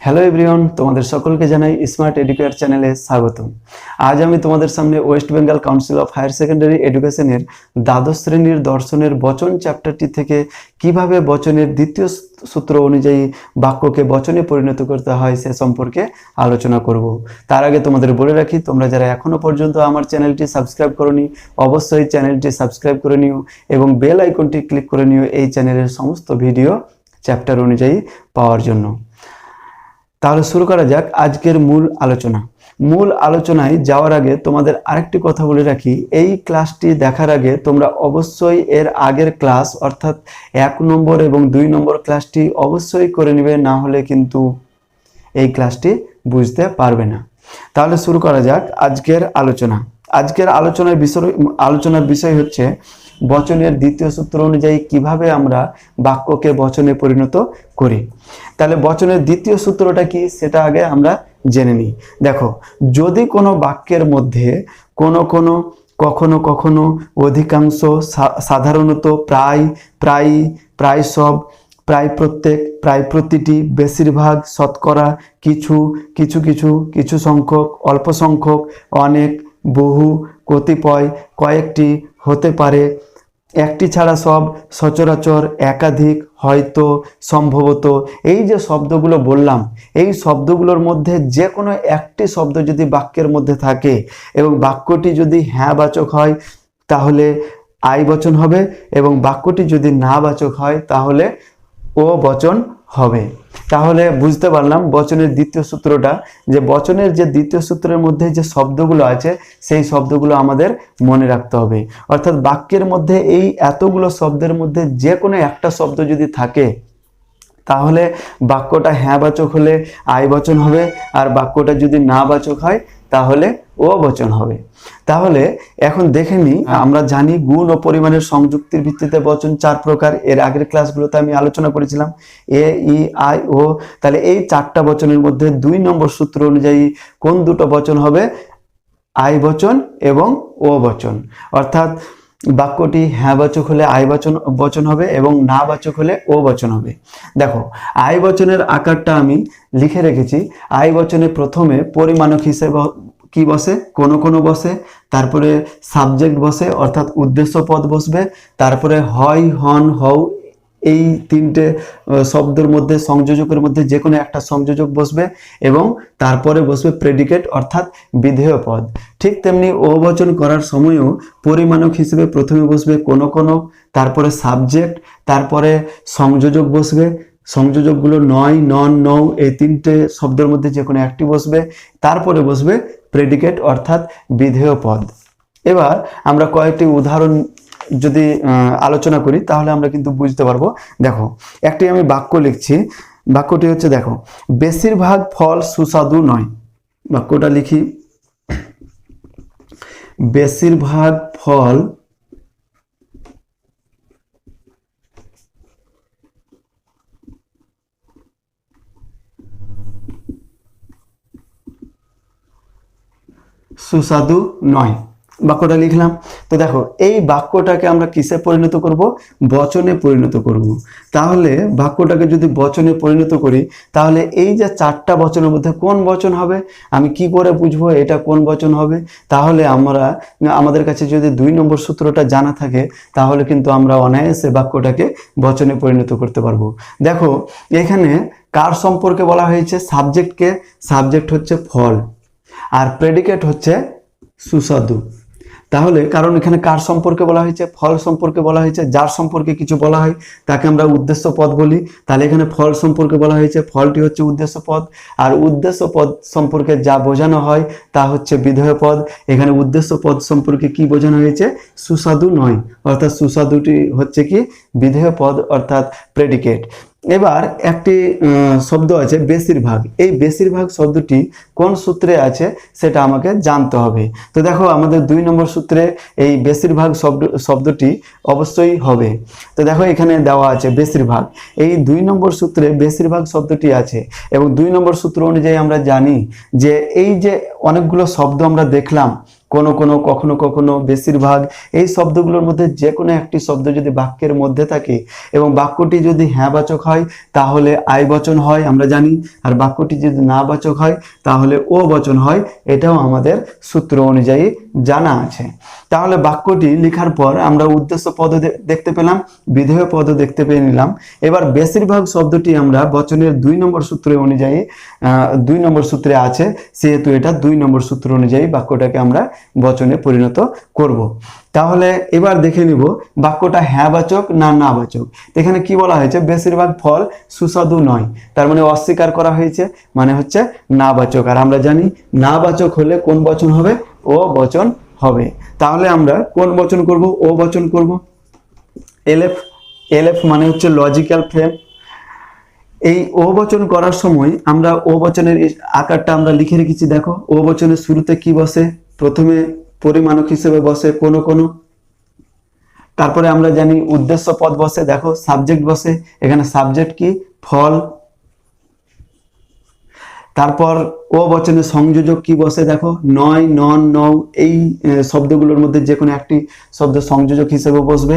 Hello everyone, তোমাদের সকলকে জানাই স্মার্ট এডুকেয়ার চ্যানেলে স্বাগতম। আজ আমি তোমাদের সামনে West Bengal Council of Higher Secondary এডুকেশনের দ্বাদশ শ্রেণীর দর্শনের বচন চ্যাপ্টারটি থেকে কিভাবে বচনের দ্বিতীয় সূত্র অনুযায়ী বাক্যকে বচনে পরিণত করতে হয় সে সম্পর্কে আলোচনা করব। তার আগে তোমাদের বলে রাখি, তোমরা যারা এখনো পর্যন্ত আমার চ্যানেলটি সাবস্ক্রাইব করোনি অবশ্যই চ্যানেলটি সাবস্ক্রাইব করে নিও এবং বেল আইকনটি ক্লিক করে নিও এই চ্যানেলের সমস্ত ভিডিও চ্যাপ্টার অনুযায়ী পাওয়ার জন্য। তাহলে শুরু করা যাক আজকের মূল আলোচনায় যাওয়ার আগে তোমাদের আরেকটি কথা বলে রাখি, এই ক্লাসটি দেখার আগে তোমরা অবশ্যই এর আগের ক্লাস অর্থাৎ 1 নম্বর এবং 2 নম্বর ক্লাসটি অবশ্যই করে নেবে, না হলে কিন্তু এই ক্লাসটি বুঝতে পারবে না। তাহলে শুরু করা যাক আজকের আলোচনার বিষয় হচ্ছে বচনের দ্বিতীয় সূত্র অনুযায়ী কিভাবে আমরা বাক্যকে বচনে পরিণত করি। তাহলে বচনের দ্বিতীয় সূত্রটা কি সেটা আগে আমরা জেনে নিই। দেখো, যদি কোনো বাক্যের মধ্যে কখনো কখনো অধিকাংশ, সাধারণত, প্রায় সব, প্রায় প্রত্যেক, প্রায় প্রতিটি, বেশিরভাগ, শতকরা, কিছু সংখ্যক, অল্প সংখ্যক, অনেক, বহু, কতিপয়, কয়েকটি, হতে পারে, একটি ছাড়া সব, সচরাচর, একাধিক, হয়তো, সম্ভবত, এই যে শব্দগুলো বললাম, এই শব্দগুলোর মধ্যে যে কোনো একটি শব্দ যদি বাক্যের মধ্যে থাকে এবং বাক্যটি যদি হ্যাঁ বাচক হয় তাহলে আই বচন হবে, এবং বাক্যটি যদি না বাচক হয় তাহলে ও বচন হবে। তাহলে বুঝতে পারলাম বচনের দ্বিতীয় সূত্রটা, যে বচনের যে দ্বিতীয় সূত্রের মধ্যে যে শব্দগুলো আছে সেই শব্দগুলো আমাদের মনে রাখতে হবে। অর্থাৎ বাক্যের মধ্যে এই এতগুলো শব্দের মধ্যে যে কোনো একটা শব্দ যদি থাকে তাহলে বাক্যটা হ্যাঁ বাচক হলে আই বচন হবে, আর বাক্যটা যদি না বাচক হয় তাহলে ও বচন হবে। তাহলে এখন দেখে নিই, আমরা জানি গুণ ও পরিমাণের সংযুক্তির ভিত্তিতে বচন 4 প্রকার। এর আগের ক্লাসগুলোতে আমি আলোচনা করেছিলাম এ, ই, আই, ও। তাহলে এই 4টা বচনের মধ্যে 2 নম্বর সূত্র অনুযায়ী কোন দুটো বচন হবে? আই বচন এবং ও বচন। অর্থাৎ বাক্যটি হ্যাঁ বাচক হলে আই বচন হবে এবং না বাচক হলে ও বচন হবে। দেখো, আই বচনের আকারটা আমি লিখে রেখেছি। আই বচনে প্রথমে পরিমাণক হিসেবে কি বসে? কোনো বসে, তারপরে সাবজেক্ট বসে অর্থাৎ উদ্দেশ্য পদ বসবে, তারপরে হয়, হন, হও, এই 3টে শব্দের মধ্যে সংযোজকের মধ্যে যে কোনো একটা সংযোজক বসবে, এবং তারপরে বসবে প্রেডিকেট অর্থাৎ বিধেয় পদ। ঠিক তেমনি ও বচন করার সময়ও পরিমাণক হিসেবে প্রথমে বসবে কোনো, তারপরে সাবজেক্ট, তারপরে সংযোজক বসবে। সংযোজকগুলো নয়, নন, নও, এই 3টে শব্দের মধ্যে যে কোনো একটি বসবে, তারপরে বসবে প্রেডিকেট অর্থাৎ বিধেয় পদ। এবার আমরা কয়েকটি উদাহরণ যদি আলোচনা করি তাহলে আমরা কিন্তু বুঝতে পারবো। দেখো, একটি আমি বাক্য লিখছি। বাক্যটি হচ্ছে, দেখো, বেশিরভাগ ফল সুস্বাদু নয়। বাক্যটা লিখি, বেশিরভাগ ফল সুস্বাদু নয়। বাক্যটা লিখলাম। তো দেখো, এই বাক্যটাকে আমরা কিসে পরিণত করব? বচনে পরিণত করব। তাহলে বাক্যটাকে যদি বচনে পরিণত করি তাহলে এই যে 4টা বচনের মধ্যে কোন বচন হবে? আমি কি করে বুঝবো এটা কোন বচন হবে? তাহলে আমাদের কাছে যদি 2 নম্বর সূত্রটা জানা থাকে তাহলে কিন্তু আমরা অনায়াসে বাক্যটাকে বচনে পরিণত করতে পারবো। দেখো, এখানে কার সম্পর্কে বলা হয়েছে? সাবজেক্টকে। সাবজেক্ট হচ্ছে ফল আর প্রেডিকেট হচ্ছে সুস্বাদু। তাহলে কারণ এখানে কার সম্পর্কে বলা হয়েছে? ফল সম্পর্কে বলা হয়েছে। যার সম্পর্কে কিছু বলা হয় তাকে আমরা উদ্দেশ্য পদ বলি। তাহলে এখানে ফল সম্পর্কে বলা হয়েছে, ফলটি হচ্ছে উদ্দেশ্য পদ, আর উদ্দেশ্য পদ সম্পর্কে যা বোঝানো হয় তা হচ্ছে বিধেয় পদ। এখানে উদ্দেশ্য পদ সম্পর্কে কি বোঝানো হয়েছে? সুস্বাদু নয়, অর্থাৎ সুস্বাদুটি হচ্ছে কি বিধেয় পদ অর্থাৎ প্রেডিকেট। এবার একটি শব্দ আছে বেশিরভাগ। এই বেশিরভাগ শব্দটি কোন সূত্রে আছে সেটা আমাকে জানতে হবে। তো দেখো, আমাদের 2 নম্বর সূত্রে এই বেশিরভাগ শব্দটি অবশ্যই হবে। তো দেখো, এখানে দেওয়া আছে বেশিরভাগ। এই 2 নম্বর সূত্রে বেশিরভাগ শব্দটি আছে, এবং 2 নম্বর সূত্র অনুযায়ী আমরা জানি যে এই যে অনেকগুলো শব্দ আমরা দেখলাম কোনো কোনো, কখনো কখনো, বেশিরভাগ, এই শব্দগুলোর মধ্যে যে কোনো একটি শব্দ যদি বাক্যের মধ্যে থাকে এবং বাক্যটি যদি হ্যাঁ বাচক হয় তাহলে আই বচন হয় আমরা জানি, আর বাক্যটি যদি না বাচক হয় তাহলে ও বচন হয়, এটাও আমাদের সূত্র অনুযায়ী জানা আছে। তাহলে বাক্যটি লেখার পর আমরা উদ্দেশ্য পদ দেখতে পেলাম, বিধেয় পদ দেখতে পেয়ে নিলাম। এবার বেশিরভাগ শব্দটি আমরা বচনের 2 নম্বর সূত্র অনুযায়ী 2 নম্বর সূত্রে আছে, সেহেতু এটা 2 নম্বর সূত্র অনুযায়ী বাক্যটাকে আমরা বচনে পরিণত করব। তাহলে এবার দেখে নিব বাক্যটা হ্যাঁ বাচক না না বাচক। এখানে কি বলা হয়েছে, বেশিরভাগ ফল সুস্বাদু নয়, তার মানে অস্বীকার করা হয়েছে, মানে হচ্ছে না বাচক। আর আমরা জানি না বাচক হলে কোন বচন হবে, ও বচন হবে। তাহলে আমরা কোন বচন করব, ও বচন করব। এলএফ, এলএফ মানে হচ্ছে লজিক্যাল ফ্রেম। এই ও বচন করার সময় আমরা ও বচনের আকারটা আমরা লিখে রেখেছি, দেখো ও বচনের শুরুতে কি বসে, প্রথমে পরিমাণক হিসেবে বসে কোনো কোনো, তারপরে আমরা জানি উদ্দেশ্য পদ বসে, দেখো সাবজেক্ট বসে, এখানে সাবজেক্ট কি, ফল। তারপর ও বচনের সংযোজক কি বসে, দেখো নয়, নন, নও, এই শব্দগুলোর মধ্যে যে কোনো একটি শব্দ সংযোজক হিসেবে বসবে।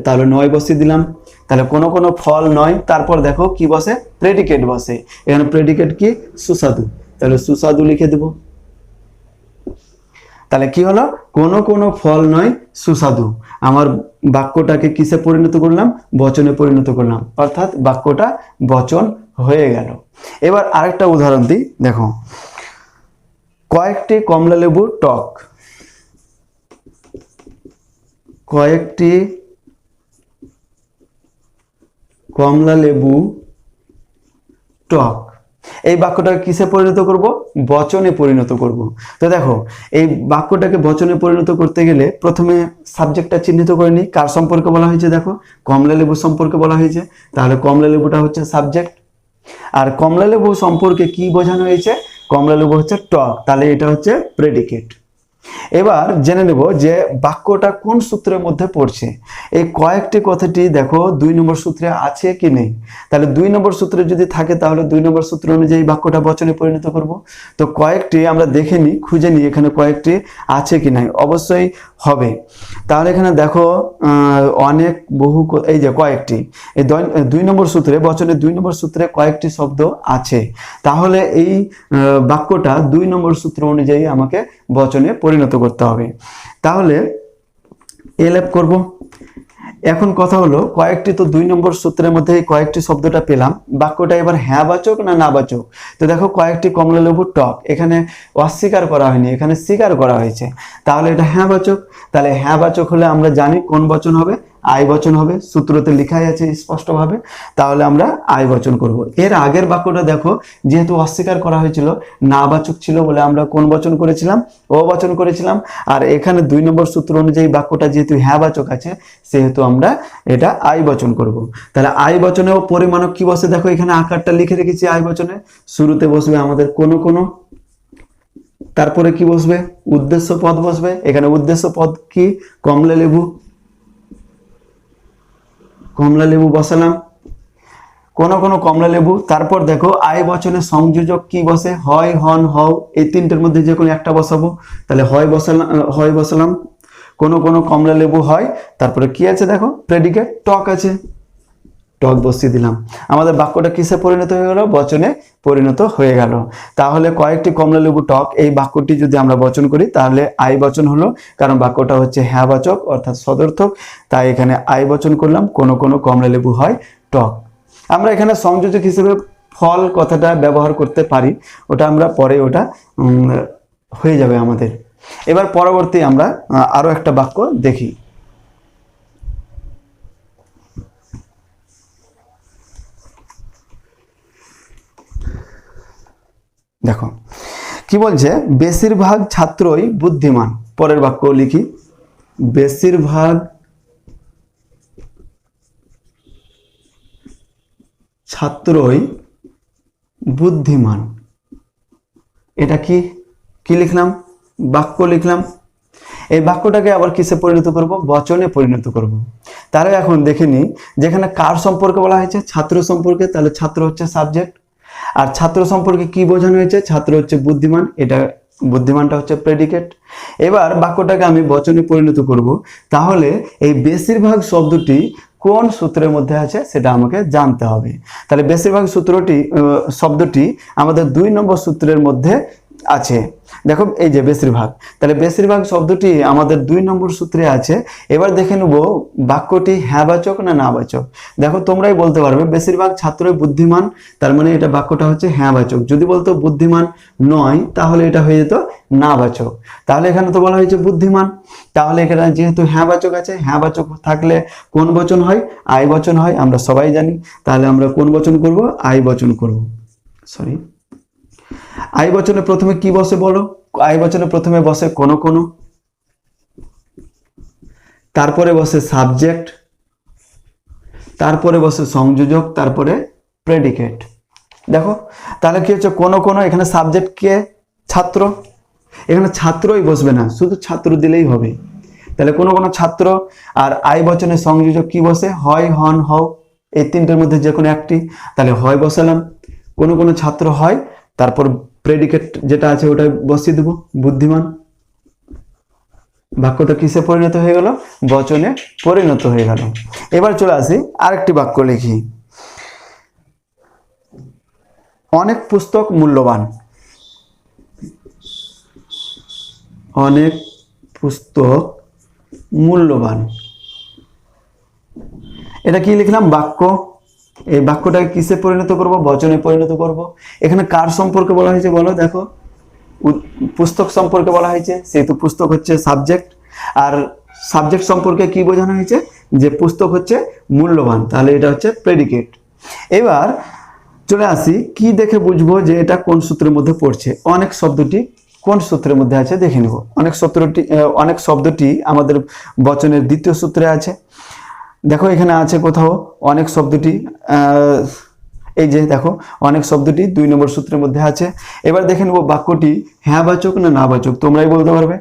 তাহলে নয় বসিয়ে দিলাম, তাহলে কোনো কোনো ফল নয়। তারপর দেখো কি বসে, প্রেডিকেট বসে, এখানে প্রেডিকেট কি, সুস্বাদু, তাহলে সুস্বাদু লিখে দেব। তাহলে কি হলো, কোনো কোনো ফল নয় সুস্বাদু। আমার বাক্যটাকে কিসে পরিণত করলাম, বচনে পরিণত করলাম, অর্থাৎ বাক্যটা বচন হয়ে গেল। এবার আরেকটা উদাহরণ দিই, দেখো কয়েকটি কমলা লেবু টক, কয়েকটি কমলা লেবু টক, এই বাক্যটাকে কিসে পরিণত করব, বচনে পরিণত করব। তো দেখো এই বাক্যটাকে বচনে পরিণত করতে গেলে প্রথমে সাবজেক্টটা চিহ্নিত করে নিই, কার সম্পর্কে বলা হয়েছে, দেখো কমলা লেবু সম্পর্কে বলা হয়েছে, তাহলে কমলা লেবুটা হচ্ছে সাবজেক্ট। আর কমলা লেবু সম্পর্কে কি বোঝানো হয়েছে, কমলা লেবু হচ্ছে টক, তাহলে এটা হচ্ছে প্রেডিকেট। এবার জেনে নেব যে বাক্যটা কোন সূত্রের মধ্যে পড়ছে। এই কয়েকটি কথাটি দেখো 2 নম্বর সূত্রে আছে কি নেই, তাহলে 2 নম্বর সূত্রে যদি থাকে তাহলে 2 নম্বর সূত্র অনুযায়ী বাক্যটা বচনে পরিণত করব। তো কয়েকটি আমরা দেখে নিই, খুঁজে নিই এখানে কয়েকটি আছে কি নাই, অবশ্যই হবে। তাহলে এখানে দেখো অনেক, বহু, এই যে কয়েকটি, এই 2 নম্বর সূত্রে, বচনের 2 নম্বর সূত্রে কয়েকটি শব্দ আছে, তাহলে এই বাক্যটা 2 নম্বর সূত্র অনুযায়ী আমাকে বচনে পরিণত করতে হবে। তাহলে এলএফ করব। এখন কথা হলো কয়েকটি, তো 2 নম্বর সূত্রের মধ্যে কয়েকটি শব্দটা পেলাম, বাক্যটা এবার হ্যাঁ বাচক না না বাচক। তো দেখো কয়েকটি কমলা লেবু টক, এখানে অস্বীকার করা হয়নি, এখানে স্বীকার করা হয়েছে, তাহলে এটা হ্যাঁ বাচক। তাহলে হ্যাঁ বাচক হলে আমরা জানি কোন বচন হবে, আই বচন হবে, সূত্রতে লেখাই আছে স্পষ্টভাবে, তাহলে আমরা আই বচন করব। এর আগের বাক্যটা দেখো যেহেতু অস্বীকার করা হয়েছিল, না বাচক ছিল বলে আমরা কোন বচন করেছিলাম, ও বচন করেছিলাম। আর এখানে 2 নম্বর সূত্র অনুযায়ী বাক্যটা যেহেতু হ্যাঁ বাচক আছে সেহেতু আমরা এটা আই বচন করব। তাহলে আই বচনেও পরিমাণক কি বসে, দেখো এখানে আকারটা লিখে রেখেছি, আই বচনে শুরুতে বসবে আমাদের কোনো কোনো, তারপরে কি বসবে, উদ্দেশ্য পদ বসবে, এখানে উদ্দেশ্য পদ কি, কমলা লেবু, কমলা লেবু বসালাম, কোনো কোনো কমলা লেবু। তারপর দেখো আই বচনের সংযোজক কি বসে, হয়, হন, হও, এই তিনটের মধ্যে যে কোনো একটা বসাবো, তাহলে হয় বসালাম, কোনো কোনো কমলা লেবু হয়। তারপরে কি আছে দেখো, প্রেডিকেট টক আছে, টক বসিয়ে দিলাম, আমাদের বাক্যটা কিসে পরিণত হয়ে গেল, বচনে পরিণত হয়ে গেল। তাহলে কয়েকটি কমলা লেবু টক, এই বাক্যটি যদি আমরা বচন করি তাহলে আই বচন হলো, কারণ বাক্যটা হচ্ছে হ্যাঁ বাচক অর্থাৎ সদর্থক, তাই এখানে আই বচন করলাম, কোনো কোনো কমলা লেবু হয় টক। আমরা এখানে সংযোজক হিসেবে ফল কথাটা ব্যবহার করতে পারি, ওটা আমরা পরে, ওটা হয়ে যাবে আমাদের। এবার পরবর্তী আমরা আরো একটা বাক্য দেখি। দেখো কি বলছে, বেশিরভাগ ছাত্রই বুদ্ধিমান। পরের বাক্য লিখি, বেশিরভাগ ছাত্রই বুদ্ধিমান। এটা কি কি লিখলাম, বাক্য লিখলাম। এই বাক্যটাকে আবার কিসে পরিণত করব, বচনে পরিণত করব। তাহলে এখন দেখে নিই, যেখানে কার সম্পর্কে বলা হয়েছে, ছাত্র সম্পর্কে, তাহলে ছাত্র হচ্ছে সাবজেক্ট। আর ছাত্র সম্পর্কে কি বোঝানো হয়েছে, ছাত্র হচ্ছে বুদ্ধিমান, এটা বুদ্ধিমানটা হচ্ছে প্রেডিকেট। এবার বাক্যটাকে আমি বচনে পরিণত করব, তাহলে এই বেশিরভাগ শব্দটি কোন সূত্রের মধ্যে আছে সেটা আমাকে জানতে হবে। তাহলে বেশিরভাগ শব্দটি আমাদের 2 নম্বর সূত্রের মধ্যে আছে। দেখো এই যে বেশিরভাগ, তাহলে বেশিরভাগ শব্দটি আমাদের 2 নম্বর সূত্রে আছে। এবার দেখে নেব বাক্যটি হ্যাঁবাচক না নাবাচক। দেখো তোমরাই বলতে পারবে বেশিরভাগ ছাত্রই বুদ্ধিমান, তার মানে এটা বাক্যটা হচ্ছে হ্যাঁবাচক। যদি বলতো বুদ্ধিমান নয় তাহলে এটা হয়ে যেত নাবাচক। তাহলে এখানে তো বলা হয়েছে বুদ্ধিমান, তাহলে এখানে যেহেতু হ্যাঁবাচক আছে, হ্যাঁবাচক থাকলে কোন বচন হয়? আই বচন হয়, আমরা সবাই জানি। তাহলে আমরা কোন বচন করব? আই বচন করব। সরি, আই বচনে প্রথমে কি বসে বলো? আই বচনে প্রথমে বসে কোনো কোনো, তারপরে বসে সাবজেক্ট, তারপরে বসে সংযোজক, তারপরে প্রেডিকেট। দেখো তাহলে কি হচ্ছে কোনো কোনো, এখানে সাবজেক্ট কে? ছাত্র। এখানে ছাত্রই বসবে না, শুধু ছাত্র দিলেই হবে। তাহলে কোনো কোনো ছাত্র। আর আই বচনে সংযোজক কি বসে? হয়, হন, হও, এই তিনটের মধ্যে যে কোনো একটি। তাহলে হয় বসালাম, কোনো কোনো ছাত্র হয়, তারপর প্রেডিকেট যেটা আছে ওটা বসিয়ে দেবো, বুদ্ধিমান। বাক্যটা কিসে পরিণত হয়ে গেল? বচনে পরিণত হয়ে গেল। এবার চলে আসি আরেকটি বাক্য লিখি। অনেক পুস্তক মূল্যবান। অনেক পুস্তক মূল্যবান, এটা কি লিখলাম? বাক্য। এই বাক্যটাকে কিসে পরিণত করব? বচনে পরিণত করব। এখানে কার সম্পর্কে বলা হয়েছে বলো? দেখো পুস্তক সম্পর্কে বলা হয়েছে, সেহেতু পুস্তক হচ্ছে সাবজেক্ট। আর সাবজেক্ট সম্পর্কে কি বোঝানো হয়েছে? যে পুস্তক হচ্ছে মূল্যবান, তাহলে এটা হচ্ছে প্রেডিকেট। এবার চলে আসি কি দেখে বুঝবো যে এটা কোন সূত্রের মধ্যে পড়ছে। অনেক শব্দটি কোন সূত্রের মধ্যে আছে দেখে নেব। অনেক শব্দটি আমাদের বচনের দ্বিতীয় সূত্রে আছে। দেখো এখানে আছে কোথাও অনেক শব্দটি, এই যে দেখো অনেক শব্দটি 2 নম্বর সূত্রের মধ্যে আছে। এবার দেখে নেব বাক্যটি হ্যাঁবাচক না নাবাচক, তোমরাই বলতে পারবে।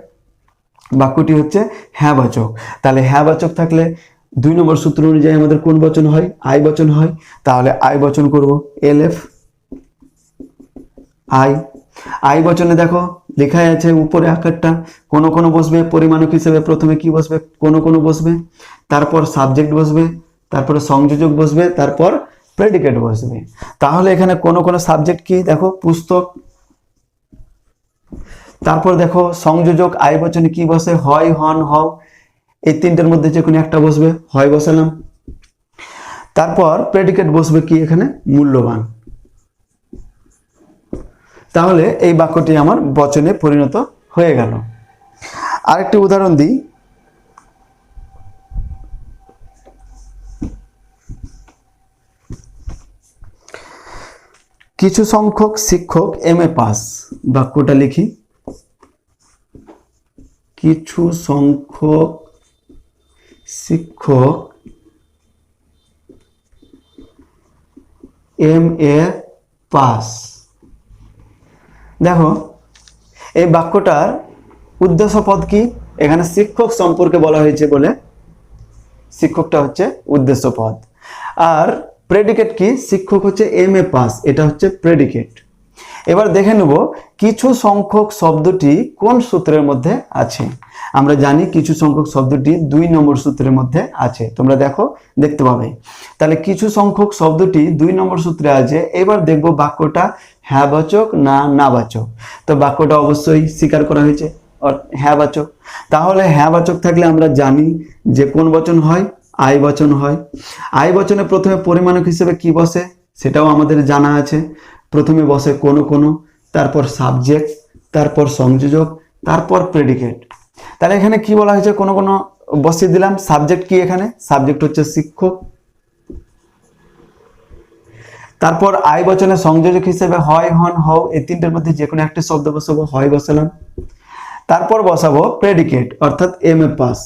বাক্যটি হচ্ছে হ্যাঁবাচক। তাহলে হ্যাঁবাচক থাকলে 2 নম্বর সূত্র অনুযায়ী আমাদের কোন বচন হয়? আই বচন হয়। তাহলে আই বচন করব, এলএফ আই। আই বচনে দেখো লেখাই আছে উপরে আকারটা, কোনো কোনো বসবে, পরিমাণক হিসেবে প্রথমে কি বসবে? কোনো কোনো বসবে, তারপর সাবজেক্ট বসবে, তারপরে সংযোজক বসবে, তারপর প্রেডিকেট বসবে। তাহলে এখানে কোনো কোনো সাবজেক্ট কি? দেখো পুস্তক। তারপর দেখো সংযোজক আই বচনে কি বসে? হয়, হন, হও, এই তিনটের মধ্যে যে কোনো একটা বসবে, হয় বসালাম। তারপর প্রেডিকেট বসবে কি? এখানে মূল্যবান। তাহলে এই বাক্যটি আমার বচনে পরিণত হয়ে গেল। আরেকটি উদাহরণ দিই। কিছু সংখ্যক শিক্ষক এমএ পাস। বাক্যটা লিখি, কিছু সংখ্যক শিক্ষক এমএ পাস। দেখো এই বাক্যটার উদ্দেশ্য পদ কি? এখানে শিক্ষক সম্পর্কে বলা হয়েছে বলে শিক্ষকটা হচ্ছে উদ্দেশ্য পদ। আর প্রেডিকেট কি? শিক্ষক হচ্ছে এমএ পাস, এটা হচ্ছে প্রেডিকেট। এবার দেখে নেব কিছু সংখ্যক শব্দটি কোন সূত্রের মধ্যে আছে। আমরা জানি কিছু সংখ্যক শব্দটি 2 নম্বর সূত্রের মধ্যে আছে, তোমরা দেখতে পাবে। তাহলে কিছু সংখ্যক শব্দটি 2 নম্বর সূত্রে আছে। এবার দেখব বাক্যটা হ্যাঁবাচক না নাবাচক। তো বাক্যটা অবশ্যই স্বীকার করা হয়েছে হ্যাঁবাচক। তাহলে হ্যাঁবাচক থাকলে আমরা জানি যে কোন বচন হয়? আই বচন হয়। আই বচনে প্রথমে পরিমাণক হিসেবে কি বসে সেটাও আমাদের জানা আছে। প্রথমে বসে কোনো কোনো, তারপর সাবজেক্ট, তারপর সংযোজক, তারপর প্রেডিকেট। তাহলে এখানে কি বলা হয়েছে? কোনো কোনো বসিয়ে দিলাম। সাবজেক্ট কি? এখানে সাবজেক্ট হচ্ছে শিক্ষক। তারপর আই বচনে সংযোজক হিসেবে হয়, হন, হও, এই তিনটের মধ্যে যে কোনো একটা শব্দ বসাবো, হয় বসালাম। তারপর বসাবো প্রেডিকেট অর্থাৎ এমএ পাস।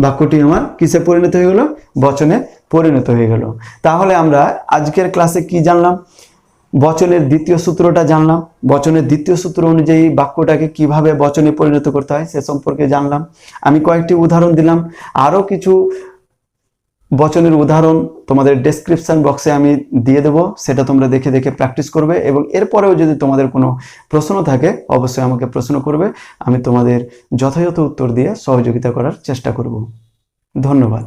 বাক্যটি আমার কিসে পরিণত হয়ে গেল? বচনে পরিণত হয়ে গেল। তাহলে আমরা আজকের ক্লাসে কি জানলাম? বচনের দ্বিতীয় সূত্রটা জানলাম। বচনের দ্বিতীয় সূত্র অনুযায়ী বাক্যটাকে কিভাবে বচনে পরিণত করতে হয় সে সম্পর্কে জানলাম। আমি কয়েকটি উদাহরণ দিলাম। আরো কিছু বচনের উদাহরণ তোমাদের ডেসক্রিপশন বক্সে আমি দিয়ে দেবো, সেটা তোমরা দেখে দেখে প্র্যাকটিস করবে এবং এরপরেও যদি তোমাদের কোনো প্রশ্ন থাকে অবশ্যই আমাকে প্রশ্ন করবে, আমি তোমাদের যথাযথ উত্তর দিয়ে সহযোগিতা করার চেষ্টা করব। ধন্যবাদ।